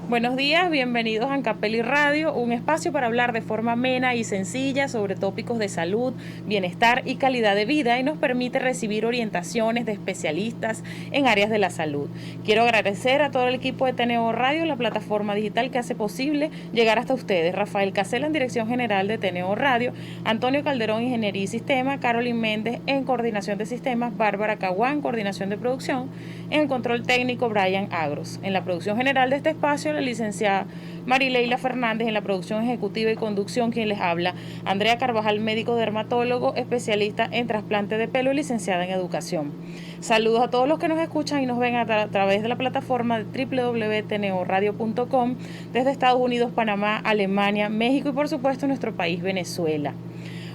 Buenos días, bienvenidos a Ancapeli Radio, un espacio para hablar de forma amena y sencilla sobre tópicos de salud, bienestar y calidad de vida y nos permite recibir orientaciones de especialistas en áreas de la salud. Quiero agradecer a todo el equipo de TNO Radio, la plataforma digital que hace posible llegar hasta ustedes. Rafael Casella en dirección general de TNO Radio, Antonio Calderón, Ingeniería y Sistema, Carolyn Méndez en coordinación de sistemas, Bárbara Caguán, coordinación de producción, en el control técnico Brian Agros. En la producción general de este espacio, la licenciada Marileila Fernández, en la producción ejecutiva y conducción, quien les habla, Andrea Carvajal, médico dermatólogo, especialista en trasplante de pelo y licenciada en educación. Saludos a todos los que nos escuchan y nos ven a través de la plataforma de www.tnoradio.com desde Estados Unidos, Panamá, Alemania, México y por supuesto nuestro país, Venezuela.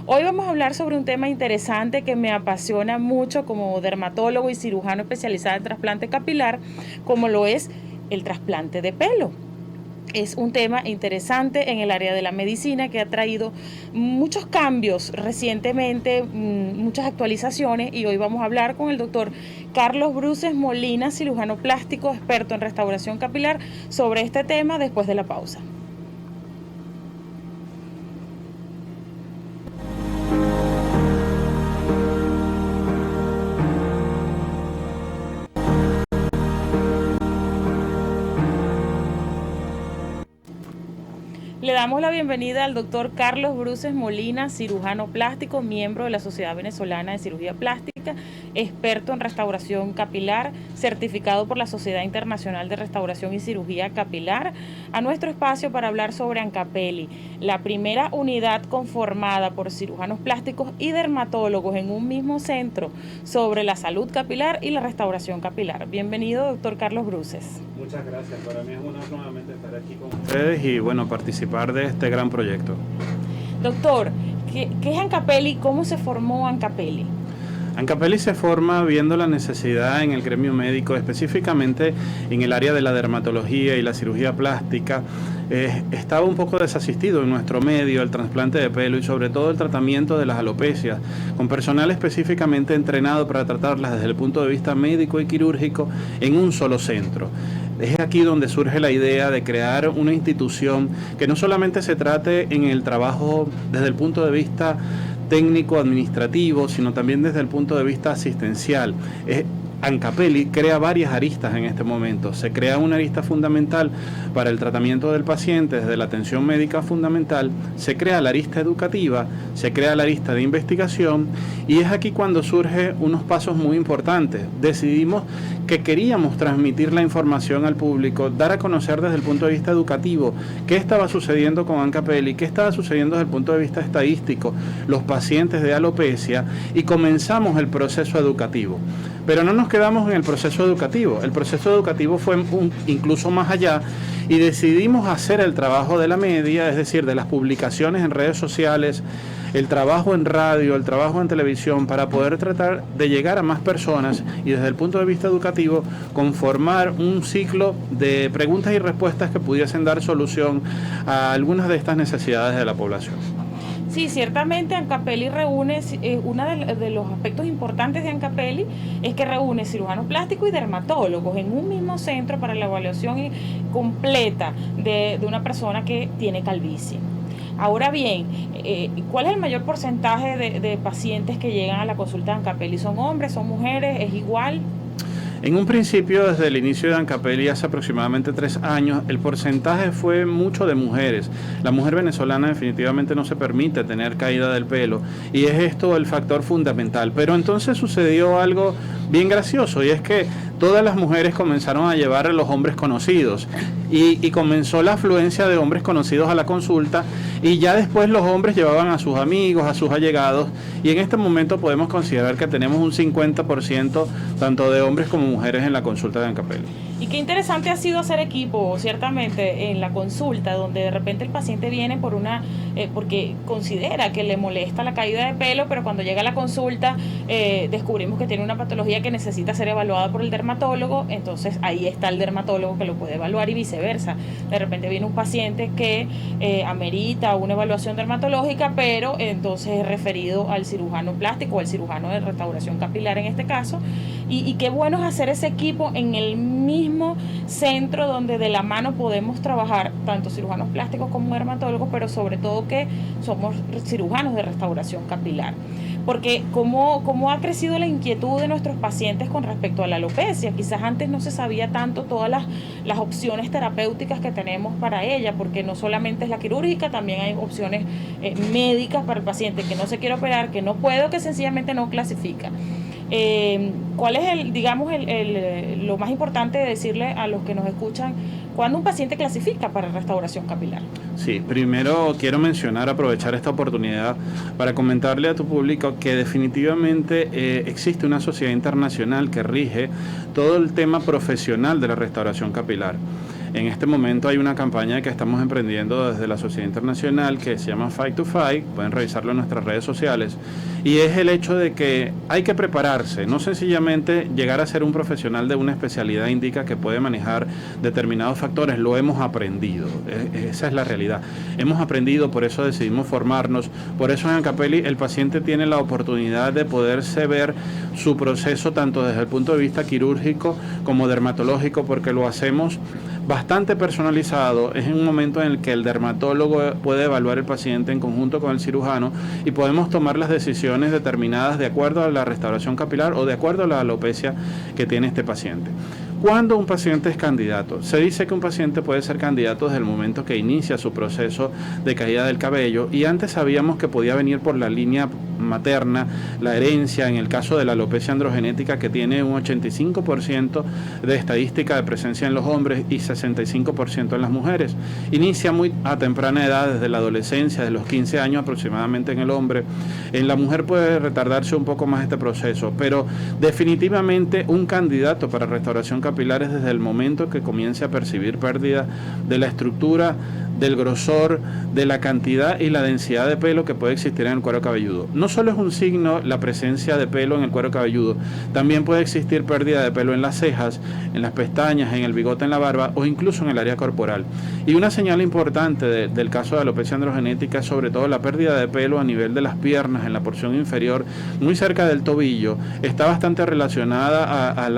Hoy vamos a hablar sobre un tema interesante que me apasiona mucho como dermatólogo y cirujano especializado en trasplante capilar, como lo es el trasplante de pelo. Es un tema interesante en el área de la medicina que ha traído muchos cambios recientemente, muchas actualizaciones, y hoy vamos a hablar con el doctor Carlos Bruces Molina, cirujano plástico, experto en restauración capilar, sobre este tema después de la pausa. Le damos la bienvenida al doctor Carlos Bruces Molina, cirujano plástico, miembro de la Sociedad Venezolana de Cirugía Plástica, experto en restauración capilar, certificado por la Sociedad Internacional de Restauración y Cirugía Capilar, a nuestro espacio para hablar sobre Ancapeli, la primera unidad conformada por cirujanos plásticos y dermatólogos en un mismo centro sobre la salud capilar y la restauración capilar. Bienvenido, doctor Carlos Bruces. Muchas gracias, para mí es un honor nuevamente estar aquí con ustedes y participar de este gran proyecto. Doctor, ¿qué es Ancapeli? ¿Cómo se formó Ancapeli? Ancapeli se forma viendo la necesidad en el gremio médico, específicamente en el área de la dermatología y la cirugía plástica. Estaba un poco desasistido en nuestro medio el trasplante de pelo y sobre todo el tratamiento de las alopecias, con personal específicamente entrenado para tratarlas desde el punto de vista médico y quirúrgico en un solo centro. Es aquí donde surge la idea de crear una institución que no solamente se trate en el trabajo desde el punto de vista técnico administrativo, sino también desde el punto de vista asistencial. Ancapeli crea varias aristas en este momento. Se crea una arista fundamental para el tratamiento del paciente desde la atención médica fundamental, se crea la arista educativa, se crea la arista de investigación y es aquí cuando surgen unos pasos muy importantes. Decidimos que queríamos transmitir la información al público, dar a conocer desde el punto de vista educativo qué estaba sucediendo con Ancapeli, qué estaba sucediendo desde el punto de vista estadístico, los pacientes de alopecia, y comenzamos el proceso educativo. Pero no nos quedamos en el proceso educativo fue incluso más allá y decidimos hacer el trabajo de la media, es decir, de las publicaciones en redes sociales, el trabajo en radio, el trabajo en televisión, para poder tratar de llegar a más personas y desde el punto de vista educativo conformar un ciclo de preguntas y respuestas que pudiesen dar solución a algunas de estas necesidades de la población. Sí, ciertamente Ancapeli reúne, uno de los aspectos importantes de Ancapeli es que reúne cirujanos plásticos y dermatólogos en un mismo centro para la evaluación completa de una persona que tiene calvicie. Ahora bien, ¿cuál es el mayor porcentaje de pacientes que llegan a la consulta de Ancapeli? ¿Son hombres, son mujeres? ¿Es igual? En un principio, desde el inicio de Ancapeli, hace aproximadamente 3 años, el porcentaje fue mucho de mujeres. La mujer venezolana definitivamente no se permite tener caída del pelo y es esto el factor fundamental. Pero entonces sucedió algo bien gracioso y es que todas las mujeres comenzaron a llevar a los hombres conocidos y comenzó la afluencia de hombres conocidos a la consulta y ya después los hombres llevaban a sus amigos, a sus allegados, y en este momento podemos considerar que tenemos un 50% tanto de hombres como mujeres en la consulta de Ancapeli. Y qué interesante ha sido hacer equipo, ciertamente, en la consulta, donde de repente el paciente viene porque considera que le molesta la caída de pelo, pero cuando llega a la consulta descubrimos que tiene una patología que necesita ser evaluada por el dermatólogo dermatólogo, entonces ahí está el dermatólogo que lo puede evaluar y viceversa. De repente viene un paciente que amerita una evaluación dermatológica, pero entonces es referido al cirujano plástico o al cirujano de restauración capilar en este caso, y qué bueno es hacer ese equipo en el mismo centro donde de la mano podemos trabajar tanto cirujanos plásticos como dermatólogos, pero sobre todo que somos cirujanos de restauración capilar. Porque cómo ha crecido la inquietud de nuestros pacientes con respecto a la alopecia. Quizás antes no se sabía tanto todas las opciones terapéuticas que tenemos para ella, porque no solamente es la quirúrgica, también hay opciones médicas para el paciente que no se quiere operar, que no puede o que sencillamente no clasifica. ¿Cuál es lo más importante de decirle a los que nos escuchan cuándo un paciente clasifica para restauración capilar? Sí, primero quiero aprovechar esta oportunidad para comentarle a tu público que definitivamente existe una sociedad internacional que rige todo el tema profesional de la restauración capilar. En este momento hay una campaña que estamos emprendiendo desde la Sociedad Internacional que se llama Fight to Fight, pueden revisarlo en nuestras redes sociales, y es el hecho de que hay que prepararse, no sencillamente llegar a ser un profesional de una especialidad indica que puede manejar determinados factores, lo hemos aprendido, esa es la realidad, hemos aprendido, por eso decidimos formarnos, por eso en Ancapeli el paciente tiene la oportunidad de poderse ver su proceso tanto desde el punto de vista quirúrgico como dermatológico, porque lo hacemos bastante personalizado, es un momento en el que el dermatólogo puede evaluar el paciente en conjunto con el cirujano y podemos tomar las decisiones determinadas de acuerdo a la restauración capilar o de acuerdo a la alopecia que tiene este paciente. ¿Cuándo un paciente es candidato? Se dice que un paciente puede ser candidato desde el momento que inicia su proceso de caída del cabello, y antes sabíamos que podía venir por la línea materna, la herencia, en el caso de la alopecia androgenética, que tiene un 85% de estadística de presencia en los hombres y 65% en las mujeres. Inicia muy a temprana edad, desde la adolescencia, de los 15 años aproximadamente en el hombre. En la mujer puede retardarse un poco más este proceso, pero definitivamente un candidato para restauración capilar es desde el momento que comience a percibir pérdida de la estructura, del grosor, de la cantidad y la densidad de pelo que puede existir en el cuero cabelludo. No solo es un signo la presencia de pelo en el cuero cabelludo, también puede existir pérdida de pelo en las cejas, en las pestañas, en el bigote, en la barba o incluso en el área corporal. Y una señal importante del caso de alopecia androgenética es sobre todo la pérdida de pelo a nivel de las piernas, en la porción inferior, muy cerca del tobillo. Está bastante relacionada a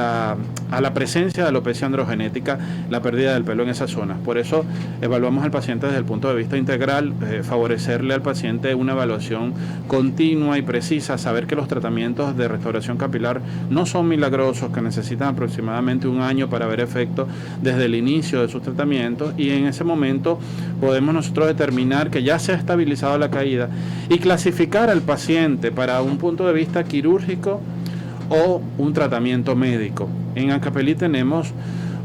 la presencia de alopecia androgenética, la pérdida del pelo en esas zonas. Por eso evaluamos al paciente desde el punto de vista integral, favorecerle al paciente una evaluación continua y precisa, saber que los tratamientos de restauración capilar no son milagrosos, que necesitan aproximadamente un año para ver efecto desde el inicio de sus tratamientos, y en ese momento podemos nosotros determinar que ya se ha estabilizado la caída y clasificar al paciente para un punto de vista quirúrgico o un tratamiento médico. En Ancapeli tenemos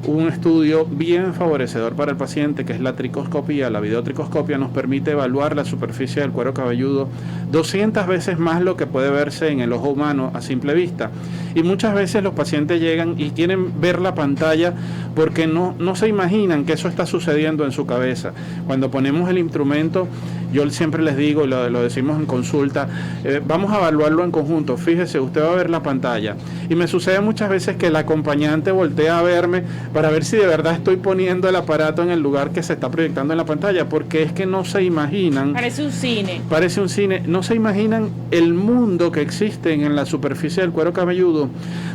un estudio bien favorecedor para el paciente, que es la tricoscopía. La videotricoscopia nos permite evaluar la superficie del cuero cabelludo 200 veces más lo que puede verse en el ojo humano a simple vista. Y muchas veces los pacientes llegan y quieren ver la pantalla porque no se imaginan que eso está sucediendo en su cabeza. Cuando ponemos el instrumento, yo siempre les digo, lo decimos en consulta, vamos a evaluarlo en conjunto. Fíjese, usted va a ver la pantalla. Y me sucede muchas veces que el acompañante voltea a verme para ver si de verdad estoy poniendo el aparato en el lugar que se está proyectando en la pantalla, porque es que no se imaginan. Parece un cine. Parece un cine. No se imaginan el mundo que existe en la superficie del cuero cabelludo,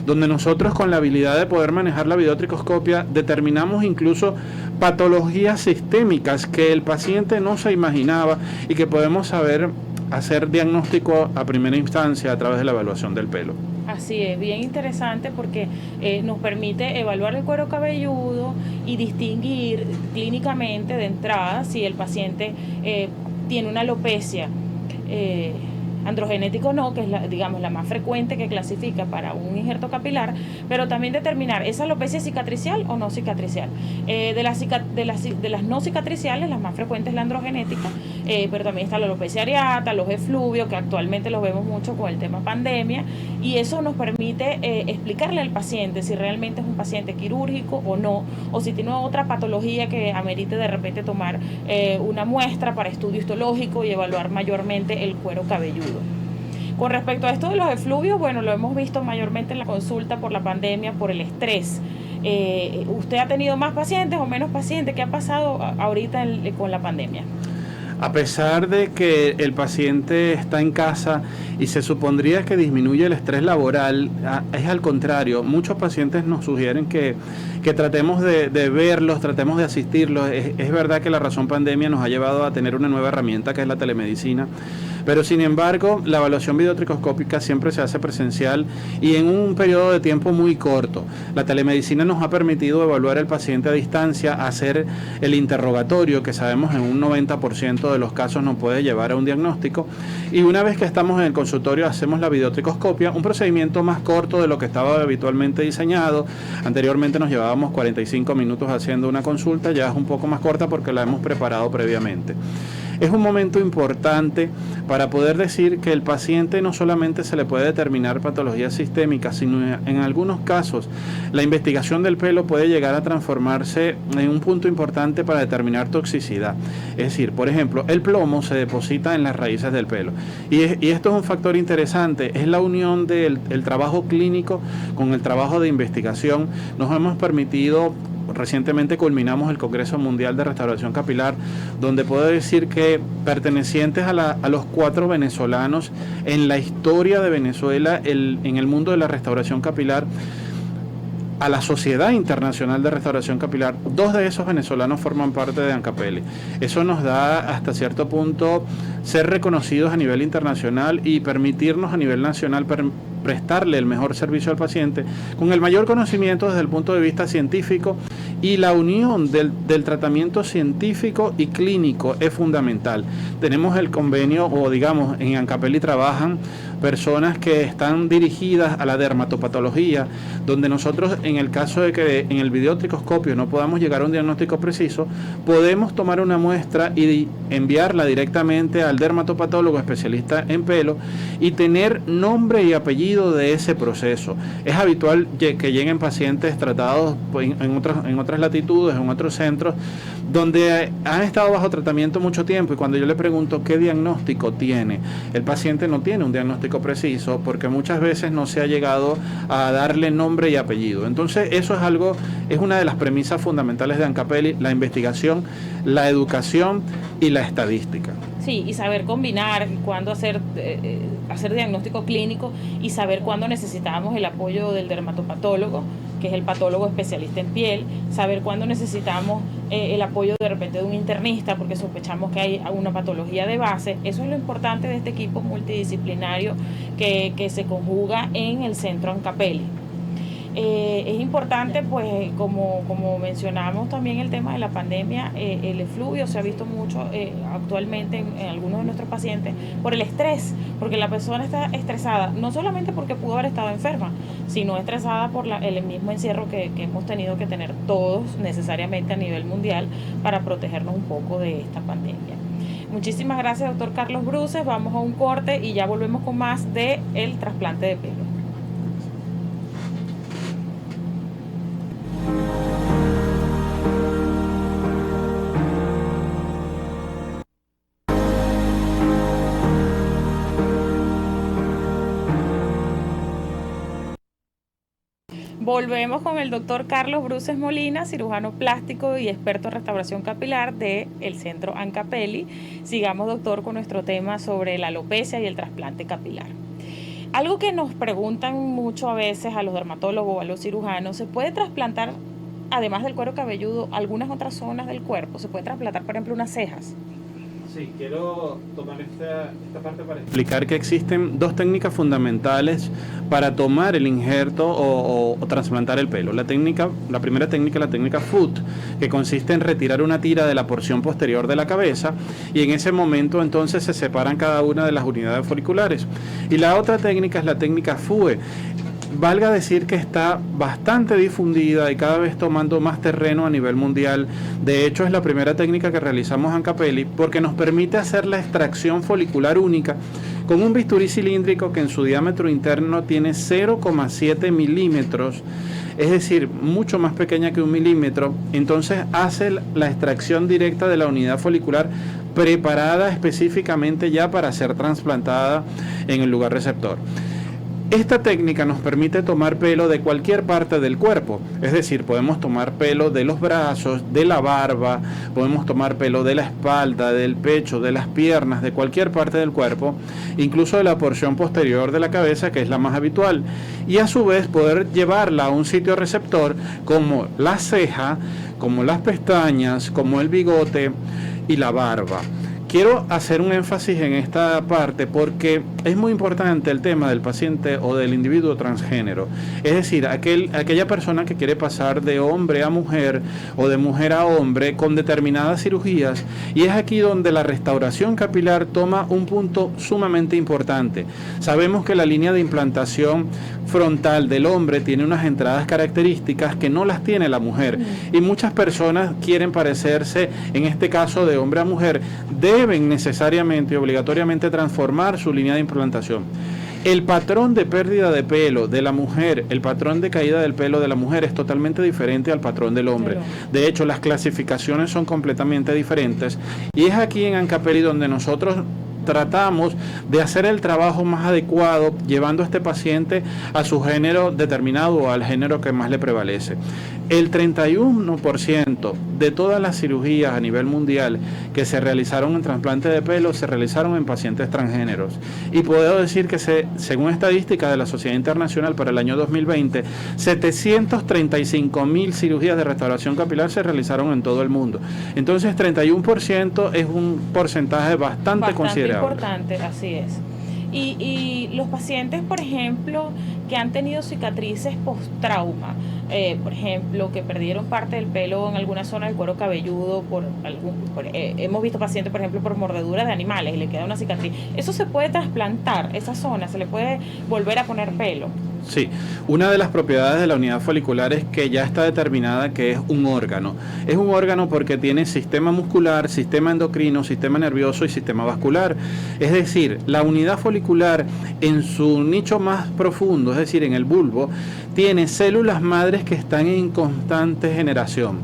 donde nosotros con la habilidad de poder manejar la videotricoscopia determinamos incluso patologías sistémicas que el paciente no se imaginaba y que podemos hacer diagnóstico a primera instancia a través de la evaluación del pelo. Así es, bien interesante porque nos permite evaluar el cuero cabelludo y distinguir clínicamente de entrada si el paciente tiene una alopecia androgenético o no, que es la más frecuente que clasifica para un injerto capilar, pero también determinar, ¿esa alopecia es cicatricial o no cicatricial? De las no cicatriciales, las más frecuentes es la androgenética, pero también está la alopecia areata, los efluvios, que actualmente los vemos mucho con el tema pandemia, y eso nos permite explicarle al paciente si realmente es un paciente quirúrgico o no, o si tiene otra patología que amerite de repente tomar una muestra para estudio histológico y evaluar mayormente el cuero cabelludo. Con respecto a esto de los efluvios, bueno, lo hemos visto mayormente en la consulta por la pandemia, por el estrés. ¿Usted ha tenido más pacientes o menos pacientes? ¿Qué ha pasado ahorita con la pandemia? A pesar de que el paciente está en casa y se supondría que disminuye el estrés laboral, es al contrario. Muchos pacientes nos sugieren que tratemos de verlos, tratemos de asistirlos. Es verdad que la razón pandemia nos ha llevado a tener una nueva herramienta que es la telemedicina, pero sin embargo la evaluación videotricoscópica siempre se hace presencial y en un periodo de tiempo muy corto. La telemedicina nos ha permitido evaluar al paciente a distancia, hacer el interrogatorio, que sabemos en un 90% de los casos nos puede llevar a un diagnóstico, y una vez que estamos en el consultorio hacemos la videotricoscopia, un procedimiento más corto de lo que estaba habitualmente diseñado. Anteriormente nos llevábamos 45 minutos haciendo una consulta, ya es un poco más corta porque la hemos preparado previamente. Es un momento importante para poder decir que el paciente no solamente se le puede determinar patologías sistémicas, sino en algunos casos la investigación del pelo puede llegar a transformarse en un punto importante para determinar toxicidad. Es decir, por ejemplo, el plomo se deposita en las raíces del pelo y esto es un factor interesante, es la unión del trabajo clínico con el trabajo de investigación. Nos hemos permitido. Recientemente culminamos el Congreso Mundial de Restauración Capilar, donde puedo decir que pertenecientes a los 4 venezolanos en la historia de Venezuela, en el mundo de la restauración capilar, a la Sociedad Internacional de Restauración Capilar, 2 de esos venezolanos forman parte de Ancapeli. Eso nos da hasta cierto punto ser reconocidos a nivel internacional y permitirnos a nivel nacional prestarle el mejor servicio al paciente con el mayor conocimiento desde el punto de vista científico, y la unión del tratamiento científico y clínico es fundamental. Tenemos el convenio, o digamos, en Ancapeli trabajan personas que están dirigidas a la dermatopatología, donde nosotros, en el caso de que en el videotricoscopio no podamos llegar a un diagnóstico preciso, podemos tomar una muestra y enviarla directamente al dermatopatólogo especialista en pelo y tener nombre y apellido de ese proceso. Es habitual que lleguen pacientes tratados en otras latitudes, en otros centros, donde han estado bajo tratamiento mucho tiempo, y cuando yo le pregunto qué diagnóstico tiene, el paciente no tiene un diagnóstico preciso porque muchas veces no se ha llegado a darle nombre y apellido. Entonces eso es una de las premisas fundamentales de Ancapeli: la investigación, la educación y la estadística. Sí, y saber combinar cuándo hacer diagnóstico clínico y saber cuándo necesitamos el apoyo del dermatopatólogo, que es el patólogo especialista en piel, saber cuándo necesitamos el apoyo de repente de un internista porque sospechamos que hay una patología de base. Eso es lo importante de este equipo multidisciplinario que se conjuga en el Centro Ancapeli. Es importante, pues, como mencionamos también el tema de la pandemia, el efluvio se ha visto mucho actualmente en algunos de nuestros pacientes por el estrés, porque la persona está estresada, no solamente porque pudo haber estado enferma, sino estresada por el mismo encierro que hemos tenido que tener todos necesariamente a nivel mundial para protegernos un poco de esta pandemia. Muchísimas gracias, doctor Carlos Bruces. Vamos a un corte y ya volvemos con más de el trasplante de pelo. Volvemos con el doctor Carlos Bruces Molina, cirujano plástico y experto en restauración capilar del Centro Ancapeli. Sigamos, doctor, con nuestro tema sobre la alopecia y el trasplante capilar. Algo que nos preguntan mucho a veces a los dermatólogos o a los cirujanos: ¿se puede trasplantar, además del cuero cabelludo, algunas otras zonas del cuerpo? ¿Se puede trasplantar, por ejemplo, unas cejas? Sí, quiero tomar esta parte para explicar que existen 2 técnicas fundamentales para tomar el injerto o trasplantar el pelo. La primera técnica, la técnica Foot, que consiste en retirar una tira de la porción posterior de la cabeza, y en ese momento entonces se separan cada una de las unidades foliculares. Y la otra técnica es la técnica FUE. Valga decir que está bastante difundida y cada vez tomando más terreno a nivel mundial. De hecho, es la primera técnica que realizamos en Ancapeli porque nos permite hacer la extracción folicular única con un bisturí cilíndrico que en su diámetro interno tiene 0,7 milímetros, es decir, mucho más pequeña que 1 milímetro. Entonces hace la extracción directa de la unidad folicular preparada específicamente ya para ser trasplantada en el lugar receptor. Esta técnica nos permite tomar pelo de cualquier parte del cuerpo, es decir, podemos tomar pelo de los brazos, de la barba, podemos tomar pelo de la espalda, del pecho, de las piernas, de cualquier parte del cuerpo, incluso de la porción posterior de la cabeza, que es la más habitual, y a su vez poder llevarla a un sitio receptor como la ceja, como las pestañas, como el bigote y la barba. Quiero hacer un énfasis en esta parte porque es muy importante el tema del paciente o del individuo transgénero. Es decir, aquella persona que quiere pasar de hombre a mujer o de mujer a hombre con determinadas cirugías, y es aquí donde la restauración capilar toma un punto sumamente importante. Sabemos que la línea de implantación frontal del hombre tiene unas entradas características que no las tiene la mujer, y muchas personas quieren parecerse, en este caso de hombre a mujer, deben necesariamente y obligatoriamente transformar su línea de implantación. El patrón de pérdida de pelo de la mujer, el patrón de caída del pelo de la mujer es totalmente diferente al patrón del hombre. De hecho, las clasificaciones son completamente diferentes, y es aquí en Ancapeli donde nosotros tratamos de hacer el trabajo más adecuado, llevando a este paciente a su género determinado o al género que más le prevalece. El 31% de todas las cirugías a nivel mundial que se realizaron en trasplante de pelo se realizaron en pacientes transgéneros. Y puedo decir que según estadísticas de la Sociedad Internacional para el año 2020, 735.000 cirugías de restauración capilar se realizaron en todo el mundo. Entonces, 31% es un porcentaje bastante considerable. Importante, así es. Y los pacientes, por ejemplo, que han tenido cicatrices post-trauma, por ejemplo, que perdieron parte del pelo en alguna zona del cuero cabelludo, hemos visto pacientes, por ejemplo, por mordeduras de animales y le queda una cicatriz. ¿Eso se puede trasplantar, esa zona? ¿Se le puede volver a poner pelo? Sí, una de las propiedades de la unidad folicular es que ya está determinada que es un órgano. Es un órgano porque tiene sistema muscular, sistema endocrino, sistema nervioso y sistema vascular. Es decir, la unidad folicular en su nicho más profundo, es decir, en el bulbo, tiene células madres que están en constante generación.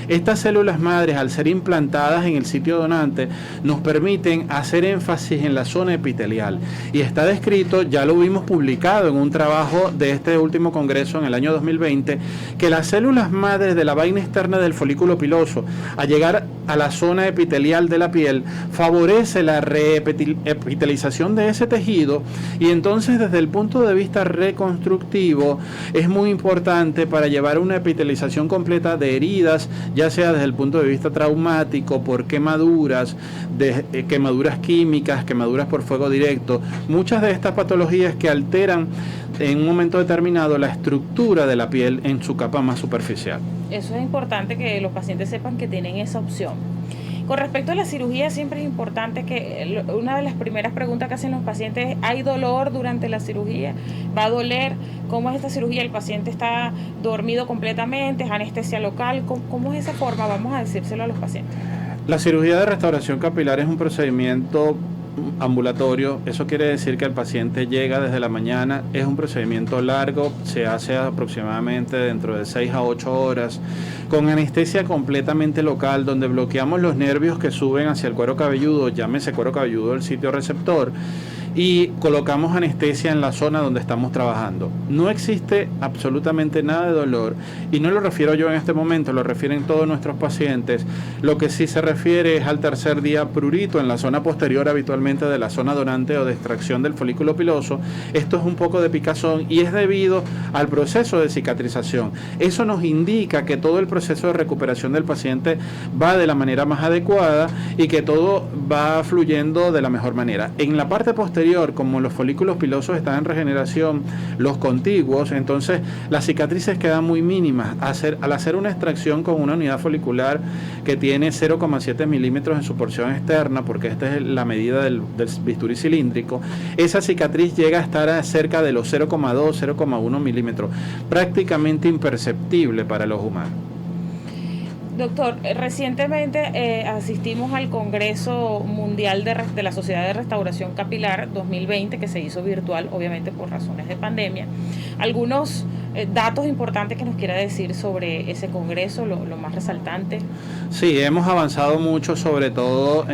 Estas células madres, al ser implantadas en el sitio donante, nos permiten hacer énfasis en la zona epitelial. Y está descrito, ya lo vimos publicado en un trabajo de este último congreso en el año 2020, que las células madres de la vaina externa del folículo piloso, al llegar a la zona epitelial de la piel, favorece la reepitelización de ese tejido, y entonces desde el punto de vista reconstructivo es muy importante para llevar una epitelización completa de heridas, ya sea desde el punto de vista traumático, por quemaduras, quemaduras químicas, quemaduras por fuego directo, muchas de estas patologías que alteran en un momento determinado la estructura de la piel en su capa más superficial. Eso es importante que los pacientes sepan que tienen esa opción. Con respecto a la cirugía, siempre es importante que una de las primeras preguntas que hacen los pacientes es: ¿hay dolor durante la cirugía? ¿Va a doler? ¿Cómo es esta cirugía? ¿El paciente está dormido completamente? ¿Es anestesia local? ¿Cómo es esa forma? Vamos a decírselo a los pacientes. La cirugía de restauración capilar es un procedimiento ambulatorio. Eso quiere decir que el paciente llega desde la mañana. Es un procedimiento largo, se hace aproximadamente dentro de 6 a 8 horas, con anestesia completamente local, donde bloqueamos los nervios que suben hacia el cuero cabelludo, llámese cuero cabelludo el sitio receptor, y colocamos anestesia en la zona donde estamos trabajando. No existe absolutamente nada de dolor, y no lo refiero yo en este momento, lo refieren todos nuestros pacientes. Lo que sí se refiere es al tercer día prurito en la zona posterior, habitualmente de la zona donante o de extracción del folículo piloso. Esto es un poco de picazón y es debido al proceso de cicatrización. Eso nos indica que todo el proceso de recuperación del paciente va de la manera más adecuada y que todo va fluyendo de la mejor manera. En la parte posterior, como los folículos pilosos están en regeneración, los contiguos, entonces las cicatrices quedan muy mínimas. Al hacer una extracción con una unidad folicular que tiene 0,7 milímetros en su porción externa, porque esta es la medida del bisturí cilíndrico, esa cicatriz llega a estar cerca de los 0,2, 0,1 milímetros, prácticamente imperceptible para los humanos. Doctor, recientemente asistimos al Congreso Mundial de la Sociedad de Restauración Capilar 2020, que se hizo virtual, obviamente por razones de pandemia. Algunos datos importantes que nos quiera decir sobre ese congreso, lo más resaltante. Sí, hemos avanzado mucho, sobre todo,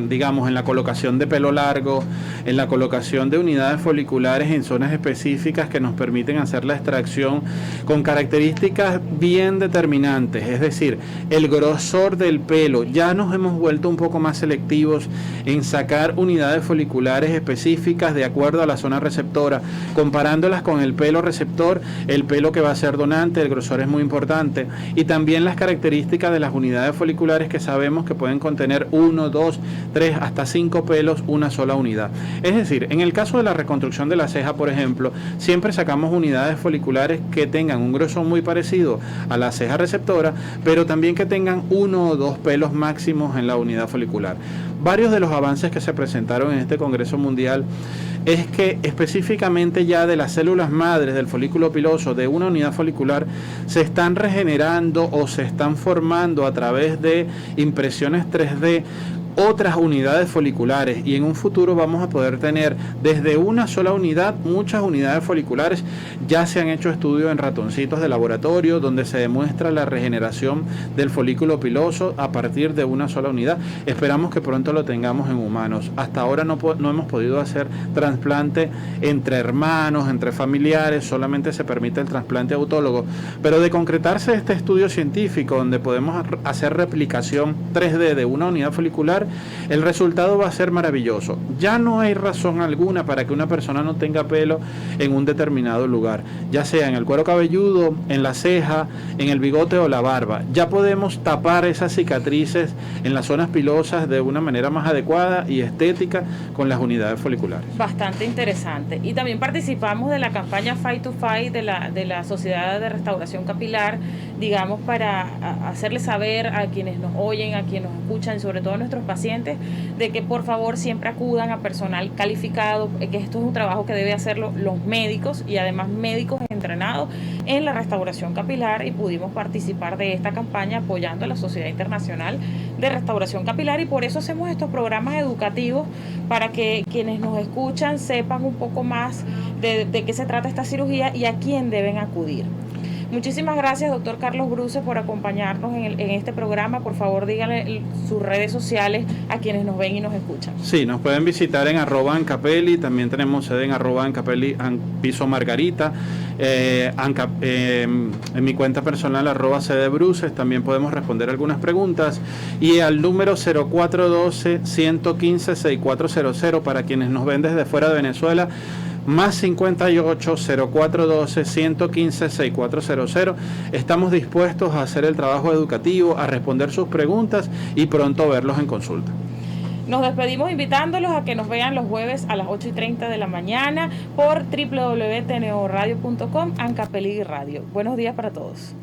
digamos, en la colocación de pelo largo, en la colocación de unidades foliculares en zonas específicas que nos permiten hacer la extracción con características bien determinantes, es decir, el grosor del pelo. Ya nos hemos vuelto un poco más selectivos en sacar unidades foliculares específicas de acuerdo a la zona receptora, comparándolas con el pelo receptor, el pelo que va a ser donante, el grosor es muy importante, y también las características de las unidades foliculares que sabemos que pueden contener 1, 2, 3, hasta 5 pelos, una sola unidad. Es decir, en el caso de la reconstrucción de la ceja, por ejemplo, siempre sacamos unidades foliculares que tengan un grosor muy parecido a la ceja receptora, pero también que tengan 1 o 2 pelos máximos en la unidad folicular. Varios de los avances que se presentaron en este Congreso Mundial es que específicamente ya de las células madres del folículo piloso de una unidad folicular se están regenerando o se están formando a través de impresiones 3D otras unidades foliculares, y en un futuro vamos a poder tener desde una sola unidad muchas unidades foliculares. Ya se han hecho estudios en ratoncitos de laboratorio donde se demuestra la regeneración del folículo piloso a partir de una sola unidad. Esperamos que pronto lo tengamos en humanos. Hasta ahora no hemos podido hacer trasplante entre hermanos, entre familiares, solamente se permite el trasplante autólogo, pero de concretarse este estudio científico donde podemos hacer replicación 3D de una unidad folicular, el resultado va a ser maravilloso. Ya no hay razón alguna para que una persona no tenga pelo en un determinado lugar, ya sea en el cuero cabelludo, en la ceja, en el bigote o la barba. Ya podemos tapar esas cicatrices en las zonas pilosas de una manera más adecuada y estética con las unidades foliculares. Bastante interesante. Y también participamos de la campaña Fight to Fight de la Sociedad de Restauración Capilar, digamos, para hacerles saber a quienes nos oyen, a quienes nos escuchan, sobre todo a nuestros pacientes, de que por favor siempre acudan a personal calificado, que esto es un trabajo que debe hacerlo los médicos, y además médicos entrenados en la restauración capilar, y pudimos participar de esta campaña apoyando a la Sociedad Internacional de Restauración Capilar, y por eso hacemos estos programas educativos para que quienes nos escuchan sepan un poco más de qué se trata esta cirugía y a quién deben acudir. Muchísimas gracias, doctor Carlos Bruce, por acompañarnos en este programa. Por favor, díganle sus redes sociales a quienes nos ven y nos escuchan. Sí, nos pueden visitar en @Ancapeli, también tenemos sede en @Ancapeli piso Margarita, en mi cuenta personal @CDBruces, también podemos responder algunas preguntas, y al número 0412-115-6400 para quienes nos ven desde fuera de Venezuela, más 58 0412 115 6400. Estamos dispuestos a hacer el trabajo educativo, a responder sus preguntas y pronto verlos en consulta. Nos despedimos invitándolos a que nos vean los jueves a las 8:30 de la mañana por www.tnoradio.com, Ancapeli Radio. Buenos días para todos.